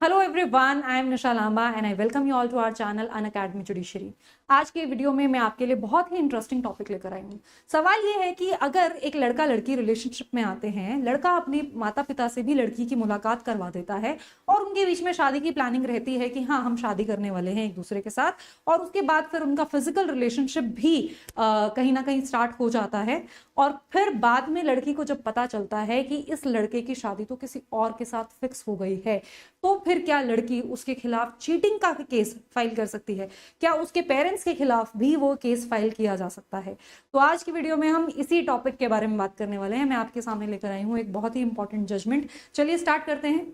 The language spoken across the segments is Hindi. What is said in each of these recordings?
Hello everyone, I am Nisha Lamba and I welcome you all to our channel Unacademy judiciary. आज के वीडियो में मैं आपके लिए बहुत ही इंटरेस्टिंग टॉपिक लेकर आई हूँ। सवाल ये है कि अगर एक लड़का लड़की रिलेशनशिप में आते हैं, लड़का अपने माता पिता से भी लड़की की मुलाकात करवा देता है और उनके बीच में शादी की प्लानिंग रहती है कि हाँ, हम शादी करने वाले हैं एक दूसरे के साथ, और उसके बाद फिर उनका फिजिकल रिलेशनशिप भी कहीं ना कहीं स्टार्ट हो जाता है। और फिर बाद में लड़की को जब पता चलता है कि इस लड़के की शादी तो किसी और के साथ फिक्स हो गई है, तो फिर क्या लड़की उसके खिलाफ चीटिंग का केस फाइल कर सकती है? क्या उसके पेरेंट्स के खिलाफ भी वो केस फाइल किया जा सकता है? तो आज की वीडियो में हम इसी टॉपिक के बारे में बात करने वाले हैं। मैं आपके सामने लेकर आई हूँ एक बहुत ही इंपॉर्टेंट जजमेंट। चलिए स्टार्ट करते हैं।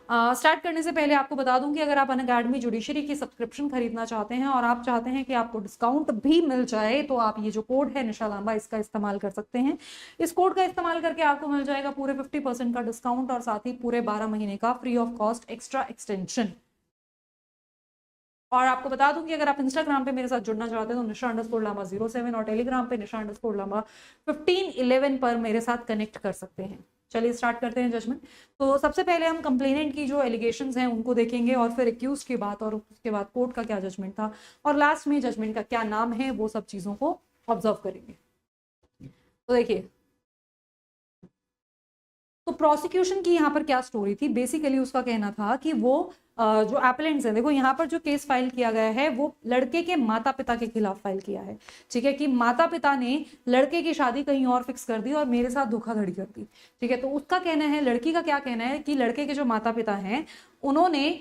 स्टार्ट करने से पहले आपको बता दूं कि अगर आप अनअकैडमी जुडिशरी की सब्सक्रिप्शन खरीदना चाहते हैं और आप चाहते हैं कि आपको डिस्काउंट भी मिल जाए, तो आप ये जो कोड है निशा लांबा, इसका इस्तेमाल कर सकते हैं। इस कोड का इस्तेमाल करके आपको मिल जाएगा पूरे 50% का डिस्काउंट और साथ ही पूरे 12 महीने का free of cost extra extension. और आपको बता दूं कि अगर आप इंस्टाग्राम पे मेरे साथ जुड़ना चाहते हैं तो निशा_लांबा07 और टेलीग्राम पे निशा_लांबा1511 पर मेरे साथ कनेक्ट कर सकते हैं। चलिए स्टार्ट करते हैं जजमेंट। तो सबसे पहले हम कंप्लेनेंट की जो एलिगेशंस हैं उनको देखेंगे, और फिर एक्यूज की बात, और उसके बाद कोर्ट का क्या जजमेंट था, और लास्ट में जजमेंट का क्या नाम है, वो सब चीजों को ऑब्जर्व करेंगे। तो देखिए, तो प्रोसिक्यूशन की यहाँ पर क्या स्टोरी थी। बेसिकली उसका कहना था कि वो जो एपेलेंट्स हैं, देखो यहाँ पर जो केस फाइल किया गया है वो लड़के के माता पिता के खिलाफ फाइल किया है। ठीक है, कि माता पिता ने लड़के की शादी कहीं और फिक्स कर दी और मेरे साथ धोखाधड़ी कर दी। ठीक है, तो उसका कहना है, लड़की का क्या कहना है कि लड़के के जो माता पिता हैं उन्होंने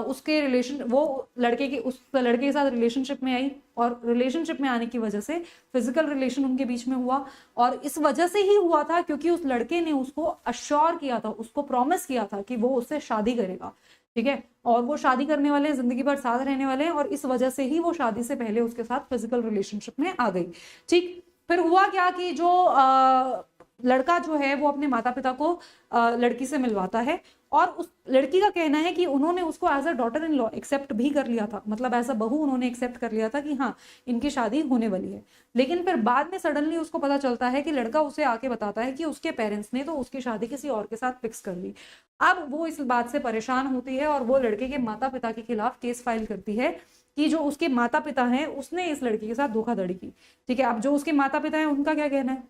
उसके रिलेशन, वो लड़के के उस लड़के के साथ रिलेशनशिप में आई, और रिलेशनशिप में आने की वजह से फिजिकल रिलेशन उनके बीच में हुआ, और इस वजह से ही हुआ था क्योंकि उस लड़के ने उसको अश्योर किया था, उसको प्रॉमिस किया था कि वो उससे शादी करेगा। ठीक है, और वो शादी करने वाले हैं, जिंदगी भर साथ रहने वाले हैं, और इस वजह से ही वो शादी से पहले उसके साथ फिजिकल रिलेशनशिप में आ गई। ठीक, फिर हुआ क्या कि जो लड़का जो है वो अपने माता पिता को लड़की से मिलवाता है, और उस लड़की का कहना है कि उन्होंने उसको as a daughter in law accept भी कर लिया था, मतलब एज अ बहू उन्होंने एक्सेप्ट कर लिया था कि हाँ, इनकी शादी होने वाली है। लेकिन फिर बाद में सडनली उसको पता चलता है कि लड़का उसे आके बताता है कि उसके पेरेंट्स ने तो उसकी शादी किसी और के साथ फिक्स कर ली। अब वो इस बात से परेशान होती है और वो लड़के के माता पिता के खिलाफ केस फाइल करती है कि जो उसके माता पिता हैं उसने इस लड़की के साथ धोखाधड़ी की। ठीक है, अब जो उसके माता पिता हैं उनका क्या कहना है?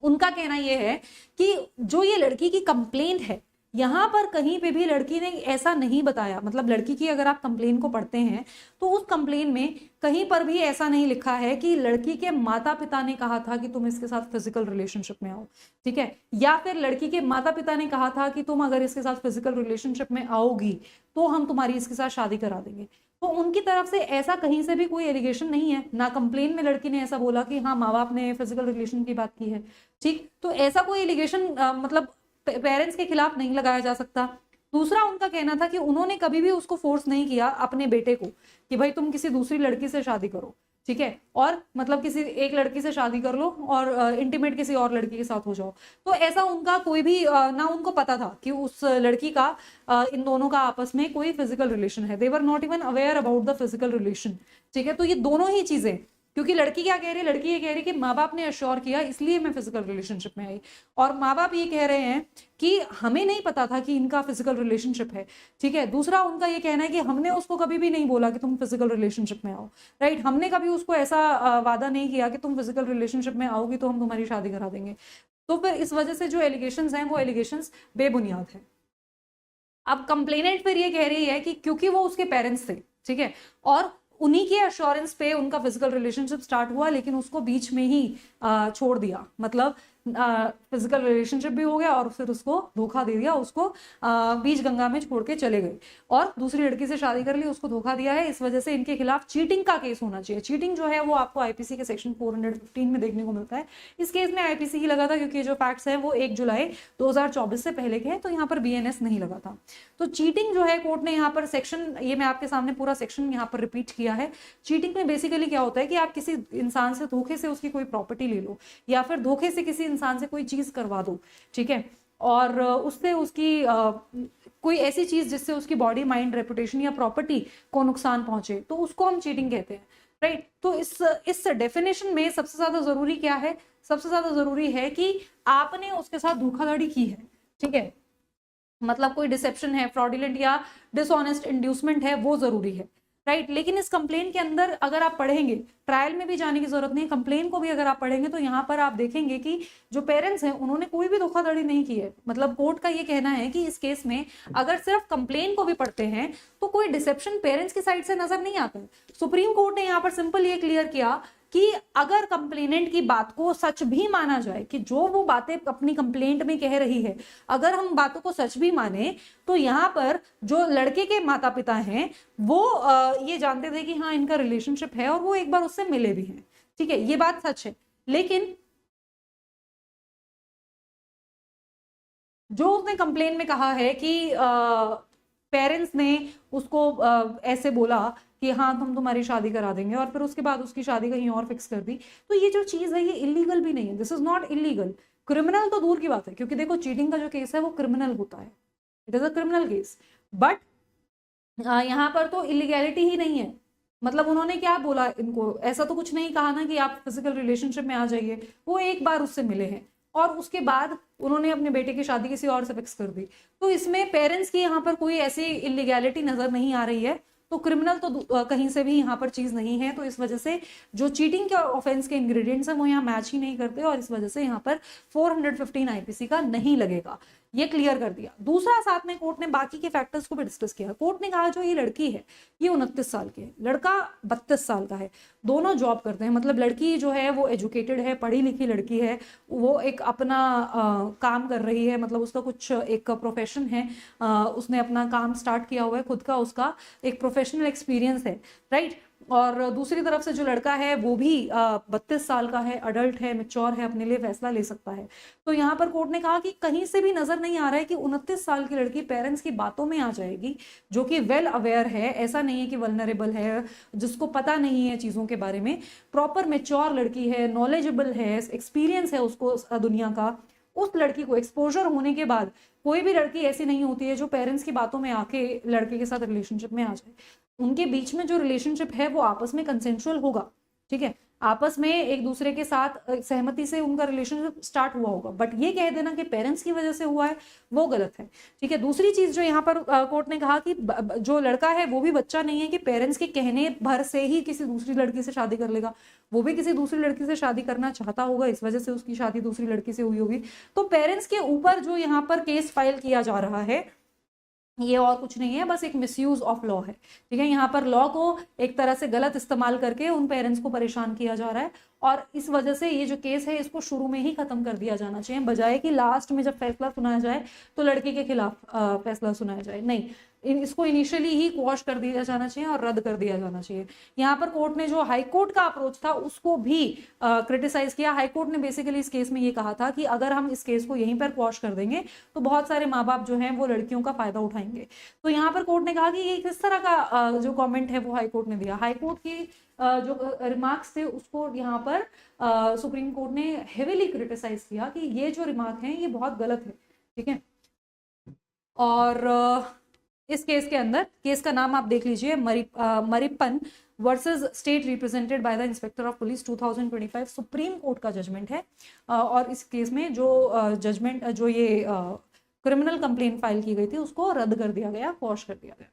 उनका कहना यह है कि जो ये लड़की की कंप्लेंट है, यहां पर कहीं पे भी लड़की ने ऐसा नहीं बताया, मतलब लड़की की अगर आप कंप्लेन को पढ़ते हैं तो उस कंप्लेन में कहीं पर भी ऐसा नहीं लिखा है कि लड़की के माता पिता ने कहा था कि तुम इसके साथ फिजिकल रिलेशनशिप में आओ। ठीक है, या फिर लड़की के माता पिता ने कहा था कि तुम अगर इसके साथ फिजिकल रिलेशनशिप में आओगी तो हम तुम्हारी इसके साथ शादी करा देंगे। तो उनकी तरफ से ऐसा कहीं से भी कोई एलिगेशन नहीं है, ना कंप्लेन में लड़की ने ऐसा बोला कि हाँ, माँ बाप ने फिजिकल रिलेशन की बात की है। ठीक, तो ऐसा कोई एलिगेशन मतलब पेरेंट्स के खिलाफ नहीं लगाया जा सकता। दूसरा, उनका कहना था कि उन्होंने कभी भी उसको फोर्स नहीं किया अपने बेटे को कि भाई तुम किसी दूसरी लड़की से शादी करो। ठीक है, और मतलब किसी एक लड़की से शादी कर लो और इंटीमेट किसी और लड़की के साथ हो जाओ। तो ऐसा उनका कोई भी ना उनको पता था कि उस लड़की का इन दोनों का आपस में कोई फिजिकल रिलेशन है। They were not even aware about the physical relation. ठीक है, तो ये दोनों ही चीजें, क्योंकि लड़की क्या कह रही है, लड़की ये कह रही है कि माँ बाप ने अश्योर किया इसलिए मैं फिजिकल रिलेशनशिप में आई, और माँ बाप ये कह रहे हैं कि हमें नहीं पता था कि इनका फिजिकल रिलेशनशिप है। ठीक है, दूसरा उनका ये कहना है कि हमने उसको कभी भी नहीं बोला कि तुम फिजिकल रिलेशनशिप में आओ। राइट, हमने कभी उसको ऐसा वादा नहीं किया कि तुम फिजिकल रिलेशनशिप में आओगी तो हम तुम्हारी शादी करा देंगे। तो फिर इस वजह से जो एलिगेशंस हैं वो एलिगेशंस बेबुनियाद है। अब कंप्लेनेंट फिर ये कह रही है कि क्योंकि वो उसके पेरेंट्स थे, ठीक है, और उन्हीं के अश्योरेंस पे उनका फिजिकल रिलेशनशिप स्टार्ट हुआ, लेकिन उसको बीच में ही छोड़ दिया, मतलब फिजिकल रिलेशनशिप भी हो गया और फिर उसको धोखा दे दिया, उसको बीच गंगा में छोड़ के चले गए और दूसरी लड़की से शादी कर ली, उसको धोखा दिया है। इस वजह से इनके खिलाफ चीटिंग का केस होना चाहिए। चीटिंग जो है वो आपको आईपीसी के सेक्शन 415 में देखने को मिलता है। इस केस में आईपीसी ही लगा था क्योंकि जो फैक्ट्स हैं वो 1 जुलाई 2024 से पहले के हैं, तो यहाँ पर बीएनएस नहीं लगा था। तो चीटिंग जो है, कोर्ट ने यहाँ पर सेक्शन, ये मैं आपके सामने पूरा सेक्शन यहाँ पर रिपीट किया है। चीटिंग में बेसिकली क्या होता है कि आप किसी इंसान से धोखे से उसकी कोई प्रॉपर्टी ले लो, या फिर धोखे से किसी इंसान से कोई चीज करवा दो। ठीक है, और उससे उसकी कोई ऐसी चीज जिससे उसकी बॉडी, माइंड, रेपुटेशन या प्रॉपर्टी को नुकसान पहुंचे, तो उसको हम चीटिंग कहते हैं। राइट, तो इस डेफिनेशन में सबसे ज्यादा जरूरी क्या है? सबसे ज्यादा जरूरी है कि आपने उसके साथ धोखाधड़ी की है। ठीक है, मतलब कोई डिसेप्शन है, फ्रॉडुलेंट या डिसऑनेस्ट इंड्यूसमेंट है, वो जरूरी है, राइट। लेकिन इस कंप्लेन के अंदर अगर आप पढ़ेंगे, ट्रायल में भी जाने की जरूरत नहीं, कंप्लेन को भी अगर आप पढ़ेंगे तो यहाँ पर आप देखेंगे कि जो पेरेंट्स हैं उन्होंने कोई भी धोखाधड़ी नहीं की है। मतलब कोर्ट का ये कहना है कि इस केस में अगर सिर्फ कंप्लेन को भी पढ़ते हैं तो कोई डिसेप्शन पेरेंट्स की साइड से नजर नहीं आता है। सुप्रीम कोर्ट ने यहाँ पर सिंपल ये क्लियर किया कि अगर कंप्लेनेंट की बात को सच भी माना जाए कि जो वो बातें अपनी कंप्लेंट में कह रही है, अगर हम बातों को सच भी माने तो यहाँ पर जो लड़के के माता पिता हैं वो ये जानते थे कि हाँ इनका रिलेशनशिप है और वो एक बार उससे मिले भी हैं, ठीक है, ये बात सच है। लेकिन जो उसने कंप्लेन में कहा है कि पेरेंट्स ने उसको ऐसे बोला कि हाँ हम तुम्हारी शादी करा देंगे और फिर उसके बाद उसकी शादी कहीं और फिक्स कर दी, तो ये जो चीज है ये इलीगल भी नहीं है, this is not illegal. Criminal तो दूर की बात है, क्योंकि देखो चीटिंग का जो केस है वो क्रिमिनल होता है, it is a criminal case, but यहाँ पर तो इलीगैलिटी ही नहीं है। मतलब उन्होंने क्या बोला इनको, ऐसा तो कुछ नहीं कहा ना कि आप फिजिकल रिलेशनशिप में आ जाइए, वो एक बार उससे मिले हैं और उसके बाद उन्होंने अपने बेटे की शादी किसी और से फिक्स कर दी। तो इसमें पेरेंट्स की यहाँ पर कोई ऐसी इलीगैलिटी नजर नहीं आ रही है, तो क्रिमिनल तो कहीं से भी यहाँ पर चीज नहीं है। तो इस वजह से जो चीटिंग के ऑफेंस के इंग्रेडिएंट्स हैं वो यहाँ मैच ही नहीं करते और इस वजह से यहाँ पर 415 आईपीसी का नहीं लगेगा, ये क्लियर कर दिया। दूसरा, साथ में कोर्ट ने बाकी के फैक्टर्स को भी डिस्कस किया। कोर्ट ने कहा जो ये लड़की है ये 29 साल की है, लड़का 32 साल का है, दोनों जॉब करते हैं। मतलब लड़की जो है वो एजुकेटेड है, पढ़ी लिखी लड़की है, वो एक अपना काम कर रही है, मतलब उसका कुछ एक प्रोफेशन है, उसने अपना काम स्टार्ट किया हुआ है खुद का, उसका एक प्रोफेशनल एक्सपीरियंस है, राइट। और दूसरी तरफ से जो लड़का है वो भी 32 साल का है, अडल्ट है, मैच्योर है, अपने लिए फैसला ले सकता है। तो यहाँ पर कोर्ट ने कहा कि कहीं से भी नजर नहीं आ रहा है कि 29 साल की लड़की पेरेंट्स की बातों में आ जाएगी, जो कि वेल अवेयर है, ऐसा नहीं है कि वल्नरेबल है, जिसको पता नहीं है चीजों के बारे में, प्रॉपर मैच्योर लड़की है, नॉलेजेबल है, एक्सपीरियंस है उसको दुनिया का। उस लड़की को एक्सपोजर होने के बाद, कोई भी लड़की ऐसी नहीं होती है जो पेरेंट्स की बातों में आके लड़के के साथ रिलेशनशिप में आ जाए। उनके बीच में जो रिलेशनशिप है वो आपस में कंसेंशुअल होगा, ठीक है, आपस में एक दूसरे के साथ सहमति से उनका रिलेशनशिप स्टार्ट हुआ होगा, बट ये कह देना कि पेरेंट्स की वजह से हुआ है वो गलत है, ठीक है। दूसरी चीज जो यहाँ पर कोर्ट ने कहा कि जो लड़का है वो भी बच्चा नहीं है कि पेरेंट्स के कहने भर से ही किसी दूसरी लड़की से शादी कर लेगा, वो भी किसी दूसरी लड़की से शादी करना चाहता होगा, इस वजह से उसकी शादी दूसरी लड़की से हुई होगी। तो पेरेंट्स के ऊपर जो यहाँ पर केस फाइल किया जा रहा है ये और कुछ नहीं है, बस एक मिसयूज ऑफ लॉ है, ठीक है। यहाँ पर लॉ को एक तरह से गलत इस्तेमाल करके उन पेरेंट्स को परेशान किया जा रहा है और इस वजह से ये जो केस है इसको शुरू में ही खत्म कर दिया जाना चाहिए, बजाय कि लास्ट में जब फैसला सुनाया जाए तो लड़के के खिलाफ फैसला सुनाया जाए। नहीं, इसको इनिशियली ही क्वॉश कर दिया जाना चाहिए और रद्द कर दिया जाना चाहिए। यहाँ पर कोर्ट ने जो हाई कोर्ट का अप्रोच था उसको भी क्रिटिसाइज किया। हाई कोर्ट ने बेसिकली इस केस में ये कहा था कि अगर हम इस केस को यहीं पर क्वॉश कर देंगे तो बहुत सारे माँ बाप जो हैं वो लड़कियों का फायदा उठाएंगे। तो यहाँ पर कोर्ट ने कहा कि ये किस तरह का जो कॉमेंट है वो हाई कोर्ट ने दिया। हाई कोर्ट की जो रिमार्क्स थे उसको यहाँ पर सुप्रीम कोर्ट ने हेवीली क्रिटिसाइज किया कि ये जो रिमार्क हैं ये बहुत गलत है, ठीक है। और इस केस के अंदर, केस का नाम आप देख लीजिए, Marippan versus state represented by the inspector of police 2025, supreme court का जजमेंट है। और इस केस में जो जजमेंट जो ये क्रिमिनल कंप्लेंट फाइल की गई थी उसको रद्द कर दिया गया, क्वॉश कर दिया गया।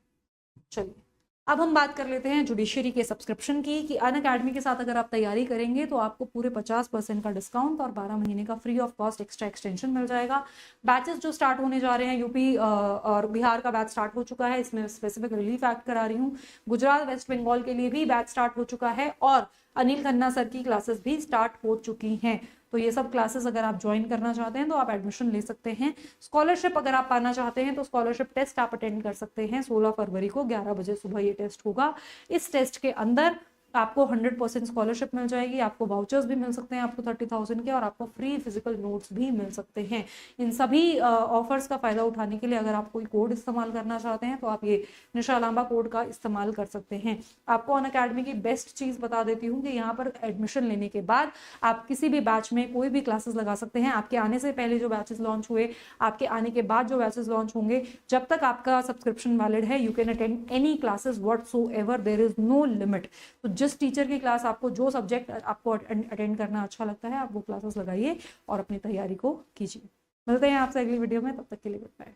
चलिए अब हम बात कर लेते हैं जुडिशरी के सब्सक्रिप्शन की, कि अनअकैडमी के साथ अगर आप तैयारी करेंगे तो आपको पूरे 50% का डिस्काउंट और 12 महीने का free of cost extra extension मिल जाएगा। बैचेस जो स्टार्ट होने जा रहे हैं, यूपी और बिहार का बैच स्टार्ट हो चुका है, इसमें स्पेसिफिक रिलीफ एक्ट करा रही हूँ। गुजरात वेस्ट बंगाल के लिए भी बैच स्टार्ट हो चुका है और अनिल खन्ना सर की क्लासेस भी स्टार्ट हो चुकी हैं। तो ये सब क्लासेस अगर आप ज्वाइन करना चाहते हैं तो आप एडमिशन ले सकते हैं। स्कॉलरशिप अगर आप पाना चाहते हैं तो स्कॉलरशिप टेस्ट आप अटेंड कर सकते हैं। 16 फरवरी को 11 बजे सुबह ये टेस्ट होगा। इस टेस्ट के अंदर आपको 100% स्कॉलरशिप मिल जाएगी, आपको वाउचर्स भी मिल सकते हैं आपको 30,000 के, और आपको फ्री फिजिकल नोट्स भी मिल सकते हैं। इन सभी ऑफर्स का फायदा उठाने के लिए अगर आप कोई कोड इस्तेमाल करना चाहते हैं तो आप ये निशा लांबा कोड का इस्तेमाल कर सकते हैं। आपको अनअकैडमी की बेस्ट चीज बता देती हूँ कि यहाँ पर एडमिशन लेने के बाद आप किसी भी बैच में कोई भी क्लासेस लगा सकते हैं। आपके आने से पहले जो बैचेस लॉन्च हुए, आपके आने के बाद जो बैचेस लॉन्च होंगे, जब तक आपका सब्सक्रिप्शन वैलिड है, you can attend any classes whatsoever, there is no limit. तो जिस टीचर की क्लास आपको, जो सब्जेक्ट आपको अटेंड करना अच्छा लगता है, आप वो क्लासेस लगाइए और अपनी तैयारी को कीजिए। मिलते हैं आपसे अगली वीडियो में, तब तक के लिए गुड बाय।